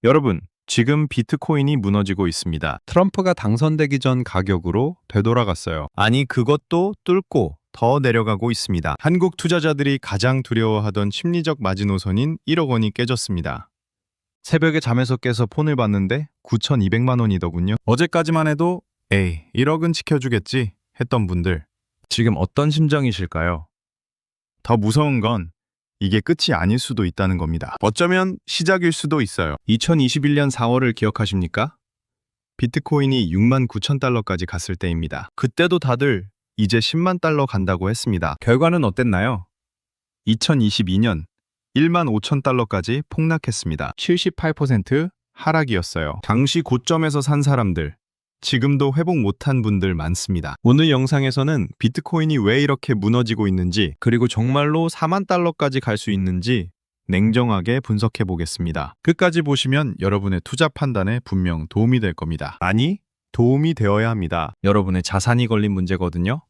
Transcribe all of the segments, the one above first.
여러분, 지금 비트코인이 무너지고 있습니다. 트럼프가 당선되기 전 가격으로 되돌아갔어요. 아니, 그것도 뚫고 더 내려가고 있습니다. 한국 투자자들이 가장 두려워하던 심리적 마지노선인 1억 원이 깨졌습니다. 새벽에 잠에서 깨서 폰을 봤는데 9,200만 원이더군요. 어제까지만 해도 에이, 1억은 지켜주겠지 했던 분들, 지금 어떤 심정이실까요? 더 무서운 건 이게 끝이 아닐 수도 있다는 겁니다. 어쩌면 시작일 수도 있어요. 2021년 4월을 기억하십니까? 비트코인이 6만 9천 달러까지 갔을 때입니다. 그때도 다들 이제 10만 달러 간다고 했습니다. 결과는 어땠나요? 2022년 1만 5천 달러까지 폭락했습니다. 78% 하락이었어요. 당시 고점에서 산 사람들, 지금도 회복 못한 분들 많습니다. 오늘 영상에서는 비트코인이 왜 이렇게 무너지고 있는지, 그리고 정말로 4만 달러까지 갈 수 있는지 냉정하게 분석해 보겠습니다. 끝까지 보시면 여러분의 투자 판단에 분명 도움이 될 겁니다. 아니, 도움이 되어야 합니다. 여러분의 자산이 걸린 문제거든요.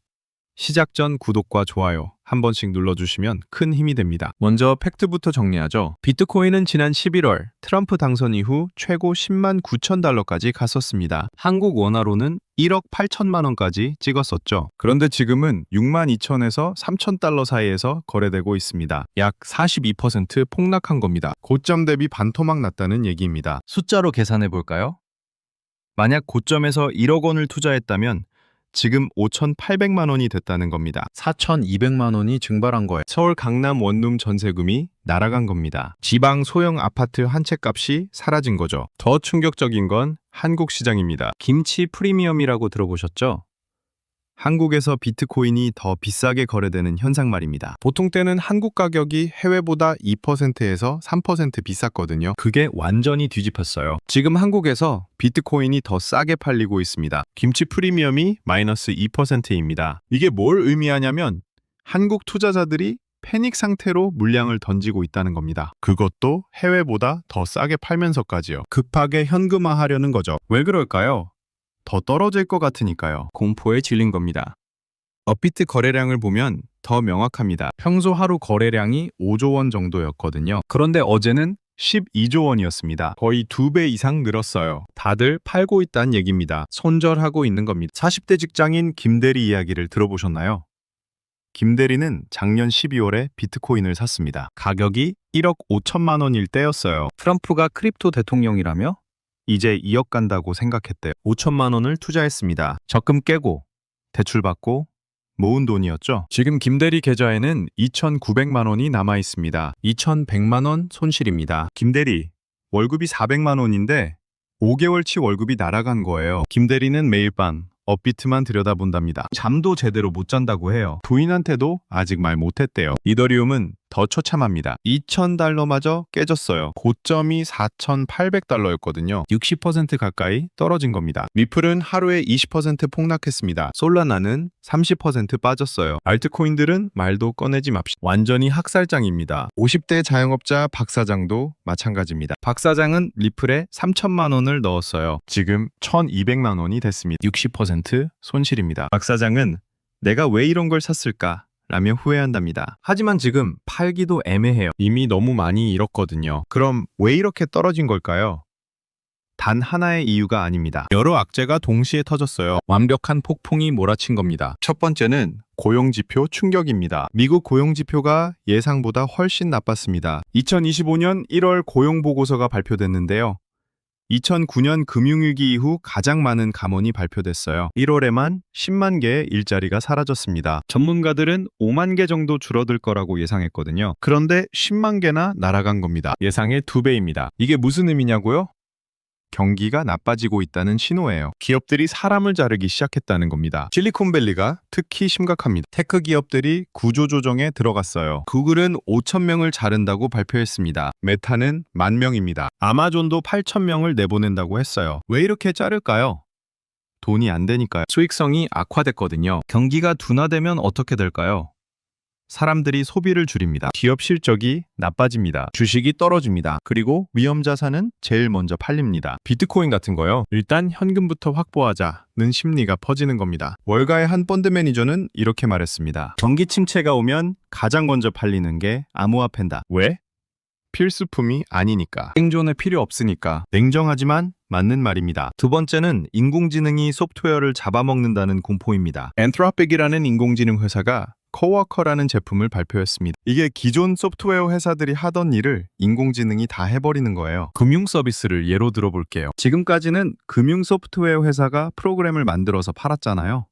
시작 전 구독과 좋아요 한 번씩 눌러주시면 큰 힘이 됩니다. 먼저 팩트부터 정리하죠. 비트코인은 지난 11월 트럼프 당선 이후 최고 10만 9천 달러까지 갔었습니다. 한국 원화로는 1억 8천만 원까지 찍었었죠. 그런데 지금은 6만 2천에서 3천 달러 사이에서 거래되고 있습니다. 약 42% 폭락한 겁니다. 고점 대비 반토막 났다는 얘기입니다. 숫자로 계산해 볼까요? 만약 고점에서 1억 원을 투자했다면 지금 5,800만 원이 됐다는 겁니다. 4,200만 원이 증발한 거예요. 서울 강남 원룸 전세금이 날아간 겁니다. 지방 소형 아파트 한 채 값이 사라진 거죠. 더 충격적인 건 한국 시장입니다. 김치 프리미엄이라고 들어보셨죠? 한국에서 비트코인이 더 비싸게 거래되는 현상 말입니다. 보통 때는 한국 가격이 해외보다 2%에서 3% 비쌌거든요. 그게 완전히 뒤집혔어요. 지금 한국에서 비트코인이 더 싸게 팔리고 있습니다. 김치 프리미엄이 마이너스 2%입니다. 이게 뭘 의미하냐면 한국 투자자들이 패닉 상태로 물량을 던지고 있다는 겁니다. 그것도 해외보다 더 싸게 팔면서까지요. 급하게 현금화하려는 거죠. 왜 그럴까요? 더 떨어질 것 같으니까요. 공포에 질린 겁니다. 업비트 거래량을 보면 더 명확합니다. 평소 하루 거래량이 5조 원 정도였거든요. 그런데 어제는 12조 원이었습니다. 거의 2배 이상 늘었어요. 다들 팔고 있다는 얘기입니다. 손절하고 있는 겁니다. 40대 직장인 김대리 이야기를 들어보셨나요? 김대리는 작년 12월에 비트코인을 샀습니다. 가격이 1억 5천만 원일 때였어요. 트럼프가 크립토 대통령이라며? 이제 2억 간다고 생각했대요. 5천만 원을 투자했습니다. 적금 깨고 대출받고 모은 돈이었죠. 지금 김대리 계좌에는 2,900만 원이 남아 있습니다. 2,100만 원 손실입니다. 김대리, 월급이 400만 원인데 5개월치 월급이 날아간 거예요. 김대리는 매일 밤 업비트만 들여다본답니다. 잠도 제대로 못 잔다고 해요. 부인한테도 아직 말 못했대요. 이더리움은 더 처참합니다. 2,000달러마저 깨졌어요. 고점이 4,800달러였거든요. 60% 가까이 떨어진 겁니다. 리플은 하루에 20% 폭락했습니다. 솔라나는 30% 빠졌어요. 알트코인들은 말도 꺼내지 맙시다. 완전히 학살장입니다. 50대 자영업자 박 사장도 마찬가지입니다. 박 사장은 리플에 3천만 원을 넣었어요. 지금 1,200만 원이 됐습니다. 60% 손실입니다. 박 사장은 내가 왜 이런 걸 샀을까? 라며 후회한답니다. 하지만 지금 팔기도 애매해요. 이미 너무 많이 잃었거든요. 그럼 왜 이렇게 떨어진 걸까요? 단 하나의 이유가 아닙니다. 여러 악재가 동시에 터졌어요. 완벽한 폭풍이 몰아친 겁니다. 첫 번째는 고용지표 충격입니다. 미국 고용지표가 예상보다 훨씬 나빴습니다. 2025년 1월 고용보고서가 발표됐는데요. 2009년 금융위기 이후 가장 많은 감원이 발표됐어요. 1월에만 10만 개의 일자리가 사라졌습니다. 전문가들은 5만 개 정도 줄어들 거라고 예상했거든요. 그런데 10만 개나 날아간 겁니다. 예상의 2배입니다. 이게 무슨 의미냐고요? 경기가 나빠지고 있다는 신호예요. 기업들이 사람을 자르기 시작했다는 겁니다. 실리콘밸리가 특히 심각합니다. 테크 기업들이 구조조정에 들어갔어요. 구글은 5천 명을 자른다고 발표했습니다. 메타는 10,000명입니다. 아마존도 8천 명을 내보낸다고 했어요. 왜 이렇게 자를까요? 돈이 안 되니까요. 수익성이 악화됐거든요. 경기가 둔화되면 어떻게 될까요? 사람들이 소비를 줄입니다. 기업 실적이 나빠집니다. 주식이 떨어집니다. 그리고 위험 자산은 제일 먼저 팔립니다. 비트코인 같은 거요. 일단 현금부터 확보하자는 심리가 퍼지는 겁니다. 월가의 한 펀드 매니저는 이렇게 말했습니다. 경기 침체가 오면 가장 먼저 팔리는 게 암호화폐다. 왜? 필수품이 아니니까. 생존에 필요 없으니까. 냉정하지만 맞는 말입니다. 두 번째는 인공지능이 소프트웨어를 잡아먹는다는 공포입니다. 엔트로픽이라는 인공지능 회사가 코워커라는 제품을 발표했습니다. 이게 기존 소프트웨어 회사들이 하던 일을 인공지능이 다 해버리는 거예요. 금융 서비스를 예로 들어볼게요. 지금까지는 금융 소프트웨어 회사가 프로그램을 만들어서 팔았잖아요.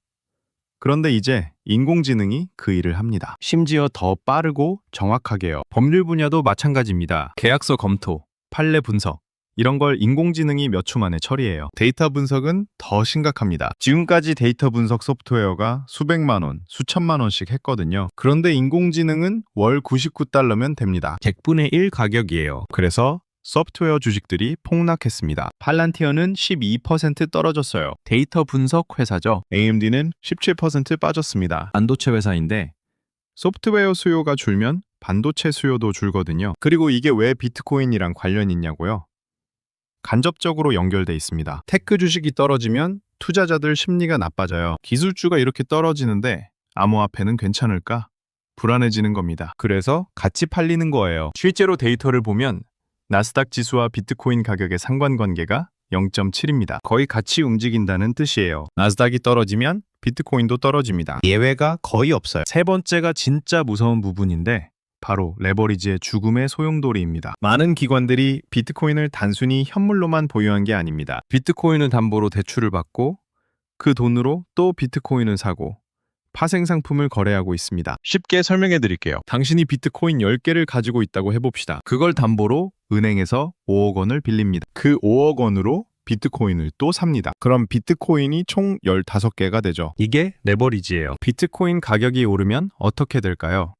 그런데 이제 인공지능이 그 일을 합니다. 심지어 더 빠르고 정확하게요. 법률 분야도 마찬가지입니다. 계약서 검토, 판례 분석, 이런 걸 인공지능이 몇 초 만에 처리해요. 데이터 분석은 더 심각합니다. 지금까지 데이터 분석 소프트웨어가 수백만 원, 수천만 원씩 했거든요. 그런데 인공지능은 월 $99면 됩니다. 100분의 1 가격이에요. 그래서 소프트웨어 주식들이 폭락했습니다. 팔란티어는 12% 떨어졌어요. 데이터 분석 회사죠. AMD는 17% 빠졌습니다. 반도체 회사인데 소프트웨어 수요가 줄면 반도체 수요도 줄거든요. 그리고 이게 왜 비트코인이랑 관련이 있냐고요? 간접적으로 연결돼 있습니다. 테크 주식이 떨어지면 투자자들 심리가 나빠져요. 기술주가 이렇게 떨어지는데 암호화폐는 괜찮을까? 불안해지는 겁니다. 그래서 같이 팔리는 거예요. 실제로 데이터를 보면 나스닥 지수와 비트코인 가격의 상관관계가 0.7입니다. 거의 같이 움직인다는 뜻이에요. 나스닥이 떨어지면 비트코인도 떨어집니다. 예외가 거의 없어요. 세 번째가 진짜 무서운 부분인데 바로 레버리지의 죽음의 소용돌이입니다. 많은 기관들이 비트코인을 단순히 현물로만 보유한 게 아닙니다. 비트코인을 담보로 대출을 받고 그 돈으로 또 비트코인을 사고 파생 상품을 거래하고 있습니다. 쉽게 설명해 드릴게요. 당신이 비트코인 10개를 가지고 있다고 해봅시다. 그걸 담보로 은행에서 5억 원을 빌립니다. 그 5억 원으로 비트코인을 또 삽니다. 그럼 비트코인이 총 15개가 되죠. 이게 레버리지예요. 비트코인 가격이 오르면 어떻게 될까요?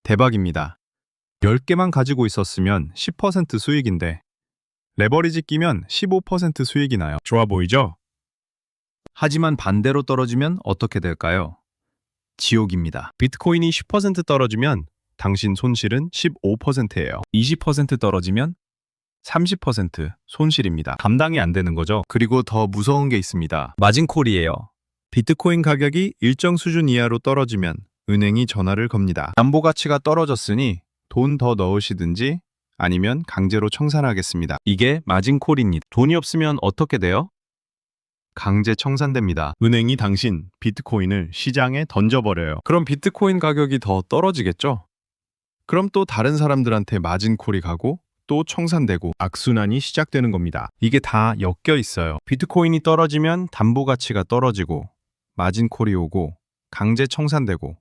대박입니다. 10개만 가지고 있었으면 10% 수익인데 레버리지 끼면 15% 수익이 나요. 좋아 보이죠? 하지만 반대로 떨어지면 어떻게 될까요? 지옥입니다. 비트코인이 10% 떨어지면 당신 손실은 15%예요. 20% 떨어지면 30% 손실입니다. 감당이 안 되는 거죠. 그리고 더 무서운 게 있습니다. 마진콜이에요. 비트코인 가격이 일정 수준 이하로 떨어지면 은행이 전화를 겁니다. 담보 가치가 떨어졌으니 돈 더 넣으시든지 아니면 강제로 청산하겠습니다. 이게 마진콜입니다. 돈이 없으면 어떻게 돼요? 강제 청산됩니다. 은행이 당신 비트코인을 시장에 던져버려요. 그럼 비트코인 가격이 더 떨어지겠죠? 그럼 또 다른 사람들한테 마진콜이 가고 또 청산되고 악순환이 시작되는 겁니다. 이게 다 엮여 있어요. 비트코인이 떨어지면 담보 가치가 떨어지고 마진콜이 오고 강제 청산되고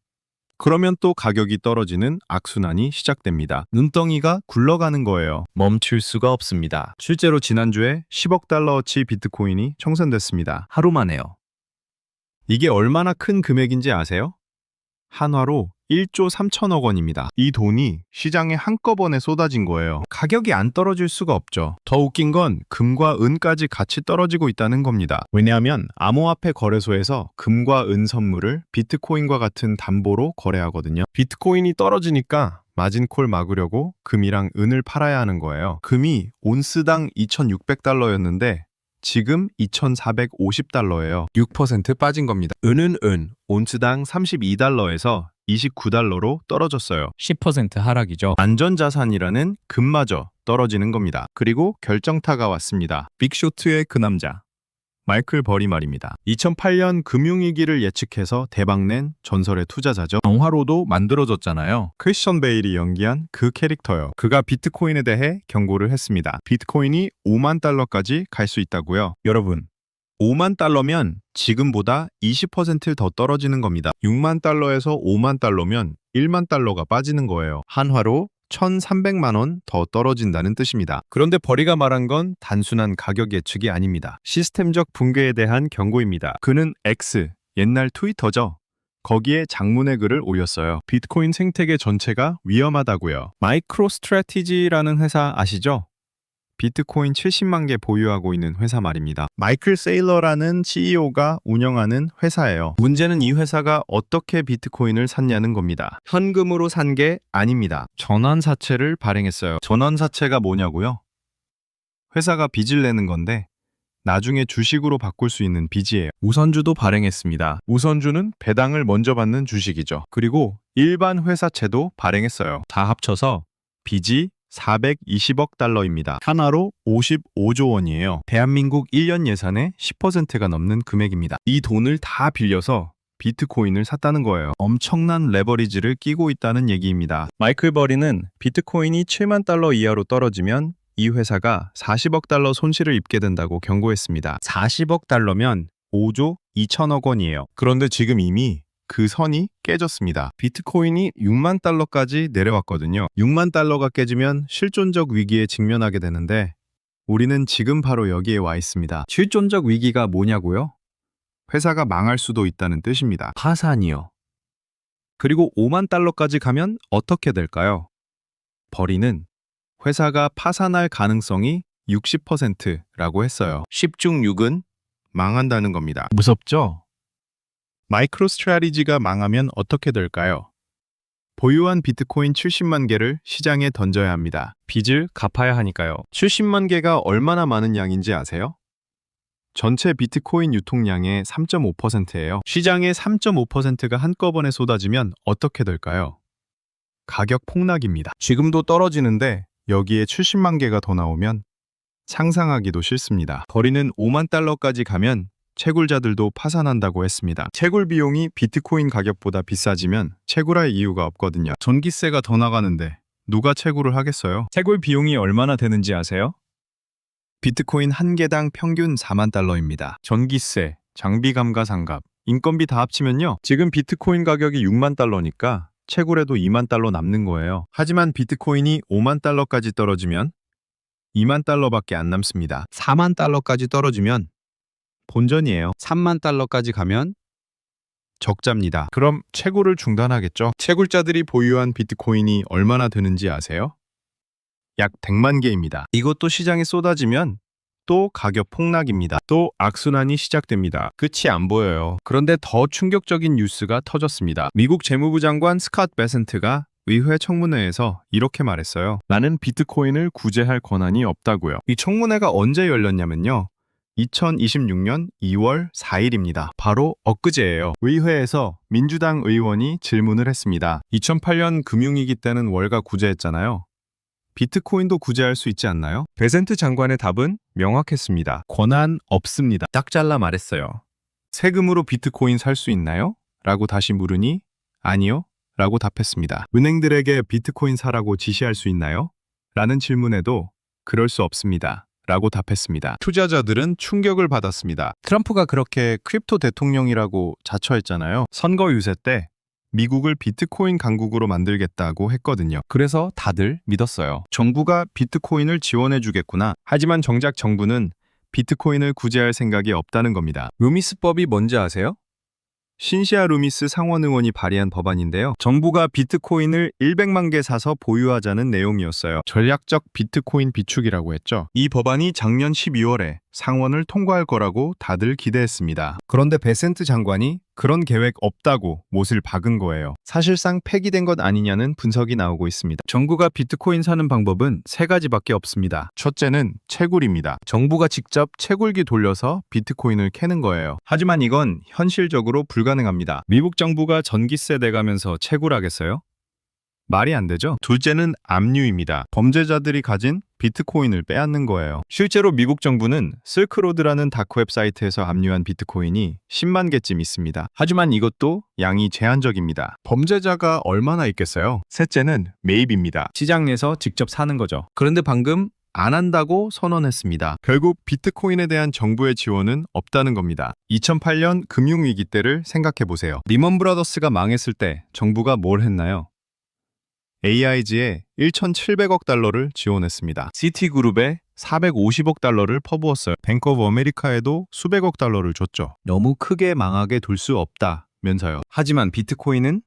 그러면 또 가격이 떨어지는 악순환이 시작됩니다. 눈덩이가 굴러가는 거예요. 멈출 수가 없습니다. 실제로 지난주에 10억 달러어치 비트코인이 청산됐습니다. 하루 만에요. 이게 얼마나 큰 금액인지 아세요? 한화로 1조 3천억 원입니다. 이 돈이 시장에 한꺼번에 쏟아진 거예요. 가격이 안 떨어질 수가 없죠. 더 웃긴 건 금과 은까지 같이 떨어지고 있다는 겁니다. 왜냐하면 암호화폐 거래소에서 금과 은 선물을 비트코인과 같은 담보로 거래하거든요. 비트코인이 떨어지니까 마진콜 막으려고 금이랑 은을 팔아야 하는 거예요. 금이 온스당 2,600달러였는데 지금 2,450달러예요. 6% 빠진 겁니다. 은은 온스당 32달러에서 29달러로 떨어졌어요. 10% 하락이죠. 안전자산이라는 금마저 떨어지는 겁니다. 그리고 결정타가 왔습니다. 빅쇼트의 그 남자, 마이클 버리 말입니다. 2008년 금융위기를 예측해서 대박낸 전설의 투자자죠. 영화로도 만들어졌잖아요. 크리스천 베일이 연기한 그 캐릭터요. 그가 비트코인에 대해 경고를 했습니다. 비트코인이 5만 달러까지 갈 수 있다고요. 여러분, 5만 달러면 지금보다 20% 더 떨어지는 겁니다. 6만 달러에서 5만 달러면 1만 달러가 빠지는 거예요. 한화로 1,300만 원 더 떨어진다는 뜻입니다. 그런데 버리가 말한 건 단순한 가격 예측이 아닙니다. 시스템적 붕괴에 대한 경고입니다. 그는 X, 옛날 트위터죠. 거기에 장문의 글을 올렸어요. 비트코인 생태계 전체가 위험하다고요. 마이크로 스트래티지라는 회사 아시죠? 비트코인 70만 개 보유하고 있는 회사 말입니다. 마이클 세일러라는 CEO가 운영하는 회사예요. 문제는 이 회사가 어떻게 비트코인을 샀냐는 겁니다. 현금으로 산 게 아닙니다. 전환사채를 발행했어요. 전환사채가 뭐냐고요? 회사가 빚을 내는 건데 나중에 주식으로 바꿀 수 있는 빚이에요. 우선주도 발행했습니다. 우선주는 배당을 먼저 받는 주식이죠. 그리고 일반 회사채도 발행했어요. 다 합쳐서 빚이 420억 달러입니다. 하나로 55조 원이에요. 대한민국 1년 예산의 10%가 넘는 금액입니다. 이 돈을 다 빌려서 비트코인을 샀다는 거예요. 엄청난 레버리지를 끼고 있다는 얘기입니다. 마이클 버리는 비트코인이 7만 달러 이하로 떨어지면 이 회사가 40억 달러 손실을 입게 된다고 경고했습니다. 40억 달러면 5조 2천억 원이에요. 그런데 지금 이미 그 선이 깨졌습니다. 비트코인이 6만 달러까지 내려왔거든요. 6만 달러가 깨지면 실존적 위기에 직면하게 되는데 우리는 지금 바로 여기에 와 있습니다. 실존적 위기가 뭐냐고요? 회사가 망할 수도 있다는 뜻입니다. 파산이요. 그리고 5만 달러까지 가면 어떻게 될까요? 버리는 회사가 파산할 가능성이 60%라고 했어요. 10중 6은 망한다는 겁니다. 무섭죠? 마이크로 스트래티지가 망하면 어떻게 될까요? 보유한 비트코인 70만 개를 시장에 던져야 합니다. 빚을 갚아야 하니까요. 70만 개가 얼마나 많은 양인지 아세요? 전체 비트코인 유통량의 3.5%예요. 시장의 3.5%가 한꺼번에 쏟아지면 어떻게 될까요? 가격 폭락입니다. 지금도 떨어지는데 여기에 70만 개가 더 나오면 상상하기도 싫습니다. 거리는 5만 달러까지 가면 채굴자들도 파산한다고 했습니다. 채굴 비용이 비트코인 가격보다 비싸지면 채굴할 이유가 없거든요. 전기세가 더 나가는데 누가 채굴을 하겠어요? 채굴 비용이 얼마나 되는지 아세요? 비트코인 한 개당 평균 4만 달러입니다. 전기세, 장비 감가상각, 인건비 다 합치면요. 지금 비트코인 가격이 6만 달러니까 채굴해도 2만 달러 남는 거예요. 하지만 비트코인이 5만 달러까지 떨어지면 2만 달러밖에 안 남습니다. 4만 달러까지 떨어지면 본전이에요. 3만 달러까지 가면 적자입니다. 그럼 채굴을 중단하겠죠? 채굴자들이 보유한 비트코인이 얼마나 되는지 아세요? 약 100만 개입니다. 이것도 시장에 쏟아지면 또 가격 폭락입니다. 또 악순환이 시작됩니다. 끝이 안 보여요. 그런데 더 충격적인 뉴스가 터졌습니다. 미국 재무부 장관 스캇 베센트가 의회 청문회에서 이렇게 말했어요. 나는 비트코인을 구제할 권한이 없다고요. 이 청문회가 언제 열렸냐면요. 2026년 2월 4일입니다. 바로 엊그제예요. 의회에서 민주당 의원이 질문을 했습니다. 2008년 금융위기 때는 월가 구제했잖아요. 비트코인도 구제할 수 있지 않나요? 베센트 장관의 답은 명확했습니다. 권한 없습니다. 딱 잘라 말했어요. 세금으로 비트코인 살 수 있나요? 라고 다시 물으니 아니요. 라고 답했습니다. 은행들에게 비트코인 사라고 지시할 수 있나요? 라는 질문에도 그럴 수 없습니다. 라고 답했습니다. 투자자들은 충격을 받았습니다. 트럼프가 그렇게 크립토 대통령이라고 자처했잖아요. 선거 유세 때 미국을 비트코인 강국으로 만들겠다고 했거든요. 그래서 다들 믿었어요. 정부가 비트코인을 지원해주겠구나. 하지만 정작 정부는 비트코인을 구제할 생각이 없다는 겁니다. 루미스법이 뭔지 아세요? 신시아 루미스 상원 의원이 발의한 법안인데요. 정부가 비트코인을 100만 개 사서 보유하자는 내용이었어요. 전략적 비트코인 비축이라고 했죠. 이 법안이 작년 12월에 상원을 통과할 거라고 다들 기대했습니다. 그런데 베센트 장관이 그런 계획 없다고 못을 박은 거예요. 사실상 폐기된 것 아니냐는 분석이 나오고 있습니다. 정부가 비트코인 사는 방법은 세 가지밖에 없습니다. 첫째는 채굴입니다. 정부가 직접 채굴기 돌려서 비트코인을 캐는 거예요. 하지만 이건 현실적으로 불가능합니다. 미국 정부가 전기세 내가면서 채굴하겠어요? 말이 안 되죠? 둘째는 압류입니다. 범죄자들이 가진 비트코인을 빼앗는 거예요. 실제로 미국 정부는 실크로드라는 다크웹 사이트에서 압류한 비트코인이 10만 개쯤 있습니다. 하지만 이것도 양이 제한적입니다. 범죄자가 얼마나 있겠어요? 셋째는 매입입니다. 시장 내서 직접 사는 거죠. 그런데 방금 안 한다고 선언했습니다. 결국 비트코인에 대한 정부의 지원은 없다는 겁니다. 2008년 금융위기 때를 생각해 보세요. 리먼 브라더스가 망했을 때 정부가 뭘 했나요? AIG에 1,700억 달러를 지원했습니다. 시티그룹에 450억 달러를 퍼부었어요. 뱅크 오브 아메리카에도 수백억 달러를 줬죠. 너무 크게 망하게 둘 수 없다면서요. 하지만 비트코인은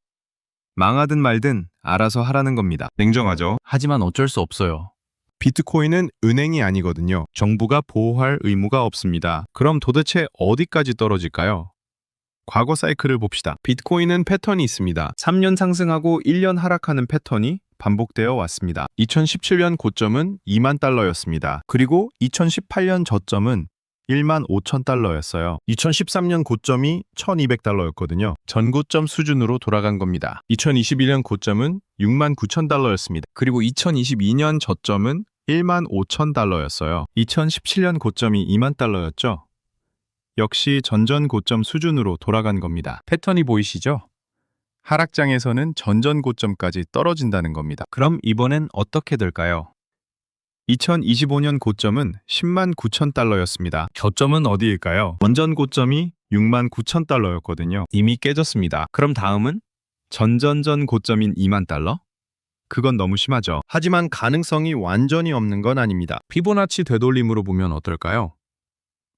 망하든 말든 알아서 하라는 겁니다. 냉정하죠. 하지만 어쩔 수 없어요. 비트코인은 은행이 아니거든요. 정부가 보호할 의무가 없습니다. 그럼 도대체 어디까지 떨어질까요? 과거 사이클을 봅시다. 비트코인은 패턴이 있습니다. 3년 상승하고 1년 하락하는 패턴이 반복되어 왔습니다. 2017년 고점은 2만 달러였습니다. 그리고 2018년 저점은 15,000달러였어요. 2013년 고점이 1,200달러였거든요. 전고점 수준으로 돌아간 겁니다. 2021년 고점은 69,000달러였습니다. 그리고 2022년 저점은 15,000달러였어요. 2017년 고점이 20,000달러였죠. 역시 전전 고점 수준으로 돌아간 겁니다. 패턴이 보이시죠? 하락장에서는 전전 고점까지 떨어진다는 겁니다. 그럼 이번엔 어떻게 될까요? 2025년 고점은 109,000달러였습니다. 저점은 어디일까요? 원전 고점이 69,000달러였거든요. 이미 깨졌습니다. 그럼 다음은 전전전 고점인 20,000달러? 그건 너무 심하죠. 하지만 가능성이 완전히 없는 건 아닙니다. 피보나치 되돌림으로 보면 어떨까요?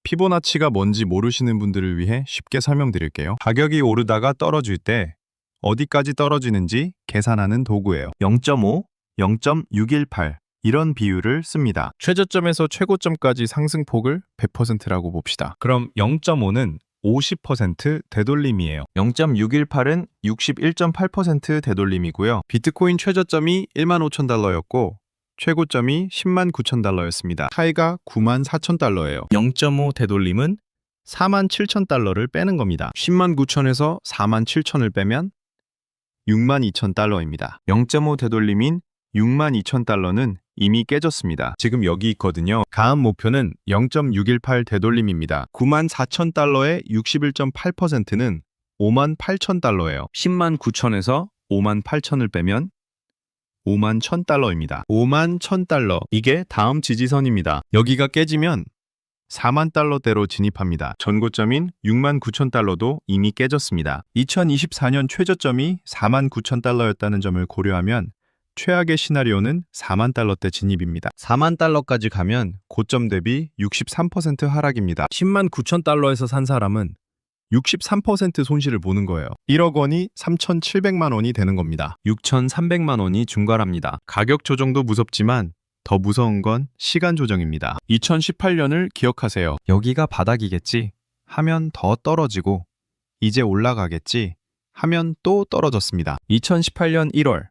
피보나치가 뭔지 모르시는 분들을 위해 쉽게 설명드릴게요. 가격이 오르다가 떨어질 때 어디까지 떨어지는지 계산하는 도구예요. 0.5, 0.618 이런 비율을 씁니다. 최저점에서 최고점까지 상승폭을 100%라고 봅시다. 그럼 0.5는 50% 되돌림이에요. 0.618은 61.8% 되돌림이고요. 비트코인 최저점이 15,000달러였고 최고점이 109,000달러였습니다. 차이가 94,000달러예요. 0.5 되돌림은 47,000달러를 빼는 겁니다. 109,000에서 47,000을 빼면 62,000달러입니다. 0.5 되돌림인 62,000달러는 이미 깨졌습니다. 지금 여기 있거든요. 다음 목표는 0.618 되돌림입니다. 94,000달러의 61.8%는 58,000달러예요. 109,000에서 58,000을 빼면 51,000달러입니다. 51,000달러. 이게 다음 지지선입니다. 여기가 깨지면 40,000달러대로 진입합니다. 전고점인 69,000달러도 이미 깨졌습니다. 2024년 최저점이 49,000달러였다는 점을 고려하면 최악의 시나리오는 40,000달러대 진입입니다. 40,000달러까지 가면 고점 대비 63% 하락입니다. 109,000달러에서 산 사람은 63% 손실을 보는 거예요. 1억 원이 3,700만 원이 되는 겁니다. 6,300만 원이 증가합니다. 가격 조정도 무섭지만 더 무서운 건 시간 조정입니다. 2018년을 기억하세요. 여기가 바닥이겠지 하면 더 떨어지고 이제 올라가겠지 하면 또 떨어졌습니다. 2018년 1월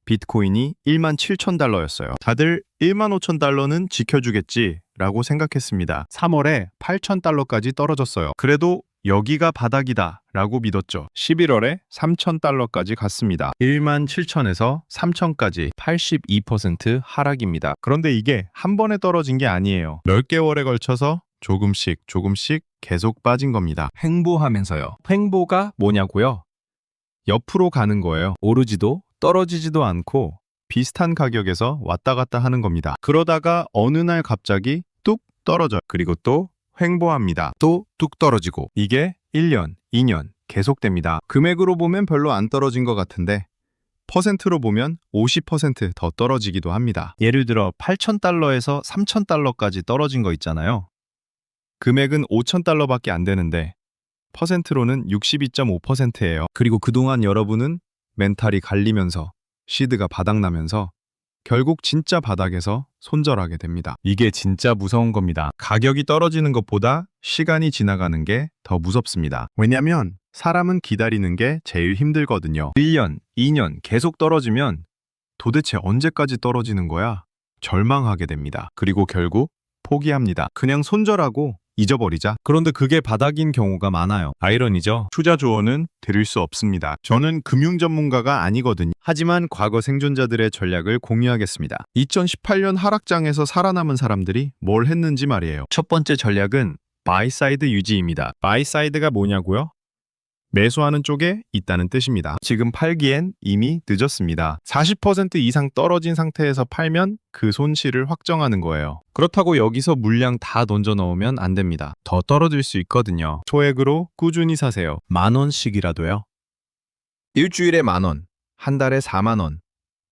비트코인이 17,000달러였어요. 다들 15,000달러는 지켜주겠지 라고 생각했습니다. 3월에 8,000달러까지 떨어졌어요. 그래도 여기가 바닥이다 라고 믿었죠. 11월에 3,000달러까지 갔습니다. 17,000에서 3,000까지 82% 하락입니다. 그런데 이게 한 번에 떨어진 게 아니에요. 몇 개월에 걸쳐서 조금씩 계속 빠진 겁니다. 횡보하면서요. 횡보가 뭐냐고요? 옆으로 가는 거예요. 오르지도 떨어지지도 않고 비슷한 가격에서 왔다 갔다 하는 겁니다. 그러다가 어느 날 갑자기 뚝 떨어져요. 그리고 또 횡보합니다. 또 뚝 떨어지고 이게 1년, 2년 계속됩니다. 금액으로 보면 별로 안 떨어진 것 같은데 퍼센트로 보면 50%더 떨어지기도 합니다. 예를 들어 8,000달러에서 3,000달러까지 떨어진 거 있잖아요. 금액은 5,000달러밖에 안 되는데 퍼센트로는 62.5%예요. 그리고 그동안 여러분은 멘탈이 갈리면서 시드가 바닥나면서 결국 진짜 바닥에서 손절하게 됩니다. 이게 진짜 무서운 겁니다. 가격이 떨어지는 것보다 시간이 지나가는 게 더 무섭습니다. 왜냐면 사람은 기다리는 게 제일 힘들거든요. 1년, 2년 계속 떨어지면 도대체 언제까지 떨어지는 거야? 절망하게 됩니다. 그리고 결국 포기합니다. 그냥 손절하고 잊어버리자. 그런데 그게 바닥인 경우가 많아요. 아이러니죠? 투자 조언은 드릴 수 없습니다. 저는 금융 전문가가 아니거든요. 하지만 과거 생존자들의 전략을 공유하겠습니다. 2018년 하락장에서 살아남은 사람들이 뭘 했는지 말이에요. 첫 번째 전략은 바이사이드 유지입니다. 바이사이드가 뭐냐고요? 매수하는 쪽에 있다는 뜻입니다. 지금 팔기엔 이미 늦었습니다. 40% 이상 떨어진 상태에서 팔면 그 손실을 확정하는 거예요. 그렇다고 여기서 물량 다 던져 넣으면 안 됩니다. 더 떨어질 수 있거든요. 소액으로 꾸준히 사세요. 10,000원씩이라도요. 일주일에 10,000원, 한 달에 40,000원,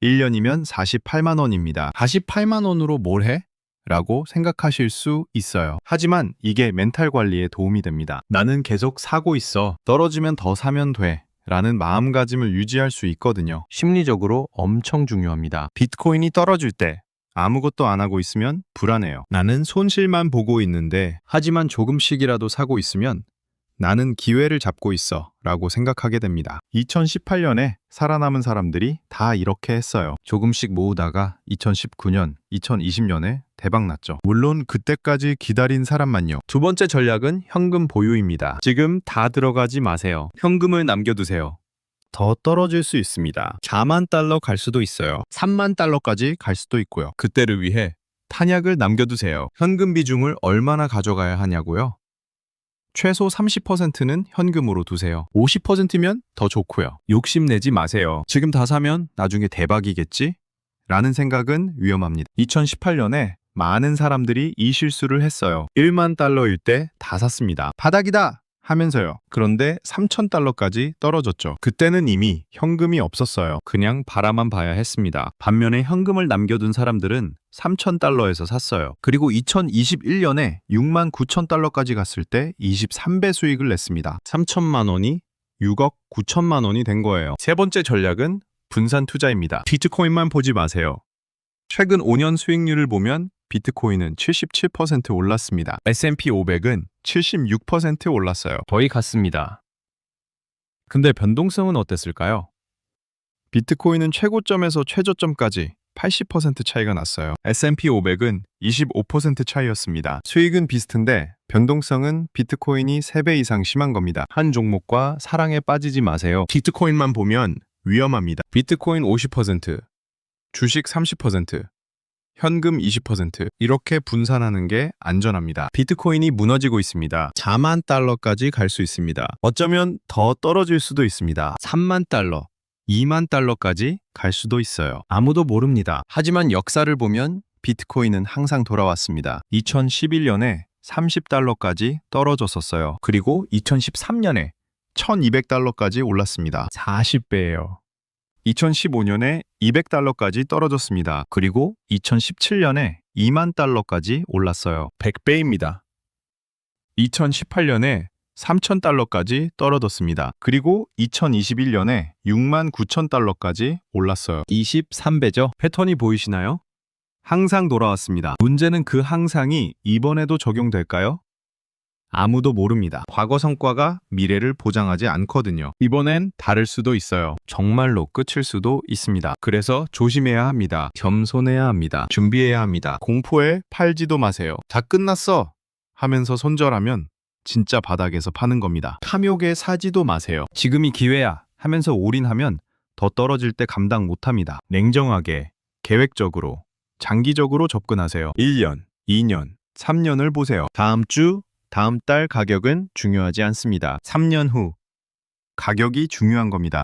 1년이면 48만 원입니다. 48만 원으로 뭘 해? 라고 생각하실 수 있어요. 하지만 이게 멘탈 관리에 도움이 됩니다. 나는 계속 사고 있어. 떨어지면 더 사면 돼. 라는 마음가짐을 유지할 수 있거든요. 심리적으로 엄청 중요합니다. 비트코인이 떨어질 때 아무것도 안 하고 있으면 불안해요. 나는 손실만 보고 있는데 하지만 조금씩이라도 사고 있으면 나는 기회를 잡고 있어 라고 생각하게 됩니다. 2018년에 살아남은 사람들이 다 이렇게 했어요. 조금씩 모으다가 2019년, 2020년에 대박 났죠. 물론 그때까지 기다린 사람만요. 두 번째 전략은 현금 보유입니다. 지금 다 들어가지 마세요. 현금을 남겨두세요. 더 떨어질 수 있습니다. 4만 달러 갈 수도 있어요. 3만 달러까지 갈 수도 있고요. 그때를 위해 탄약을 남겨두세요. 현금 비중을 얼마나 가져가야 하냐고요? 최소 30%는 현금으로 두세요. 50%면 더 좋고요. 욕심내지 마세요. 지금 다 사면 나중에 대박이겠지? 라는 생각은 위험합니다. 2018년에 많은 사람들이 이 실수를 했어요. 1만 달러일 때 다 샀습니다. 바닥이다! 하면서요. 그런데 3천 달러까지 떨어졌죠. 그때는 이미 현금이 없었어요. 그냥 바라만 봐야 했습니다. 반면에 현금을 남겨둔 사람들은 3천 달러에서 샀어요. 그리고 2021년에 6만 9천 달러까지 갔을 때 23배 수익을 냈습니다. 3천만 원이 6억 9천만 원이 된 거예요. 세 번째 전략은 분산 투자입니다. 비트코인만 보지 마세요. 최근 5년 수익률을 보면 비트코인은 77% 올랐습니다. S&P 500은 76% 올랐어요. 거의 같습니다. 근데 변동성은 어땠을까요? 비트코인은 최고점에서 최저점까지 80% 차이가 났어요. S&P 500은 25% 차이였습니다. 수익은 비슷한데 변동성은 비트코인이 3배 이상 심한 겁니다. 한 종목과 사랑에 빠지지 마세요. 비트코인만 보면 위험합니다. 비트코인 50%, 주식 30%, 현금 20% 이렇게 분산하는 게 안전합니다. 비트코인이 무너지고 있습니다. 4만 달러까지 갈 수 있습니다. 어쩌면 더 떨어질 수도 있습니다. 3만 달러, 2만 달러까지 갈 수도 있어요. 아무도 모릅니다. 하지만 역사를 보면 비트코인은 항상 돌아왔습니다. 2011년에 30달러까지 떨어졌었어요. 그리고 2013년에 1200달러까지 올랐습니다. 40배예요. 2015년에 200달러까지 떨어졌습니다. 그리고 2017년에 2만 달러까지 올랐어요. 100배입니다. 2018년에 3천 달러까지 떨어졌습니다. 그리고 2021년에 6만 9천 달러까지 올랐어요. 23배죠? 패턴이 보이시나요? 항상 돌아왔습니다. 문제는 그 항상이 이번에도 적용될까요? 아무도 모릅니다. 과거 성과가 미래를 보장하지 않거든요. 이번엔 다를 수도 있어요. 정말로 끝일 수도 있습니다. 그래서 조심해야 합니다. 겸손해야 합니다. 준비해야 합니다. 공포에 팔지도 마세요. 다 끝났어! 하면서 손절하면 진짜 바닥에서 파는 겁니다. 탐욕에 사지도 마세요. 지금이 기회야! 하면서 올인하면 더 떨어질 때 감당 못합니다. 냉정하게, 계획적으로, 장기적으로 접근하세요. 1년, 2년, 3년을 보세요. 다음 주, 다음 달 가격은 중요하지 않습니다. 3년 후 가격이 중요한 겁니다.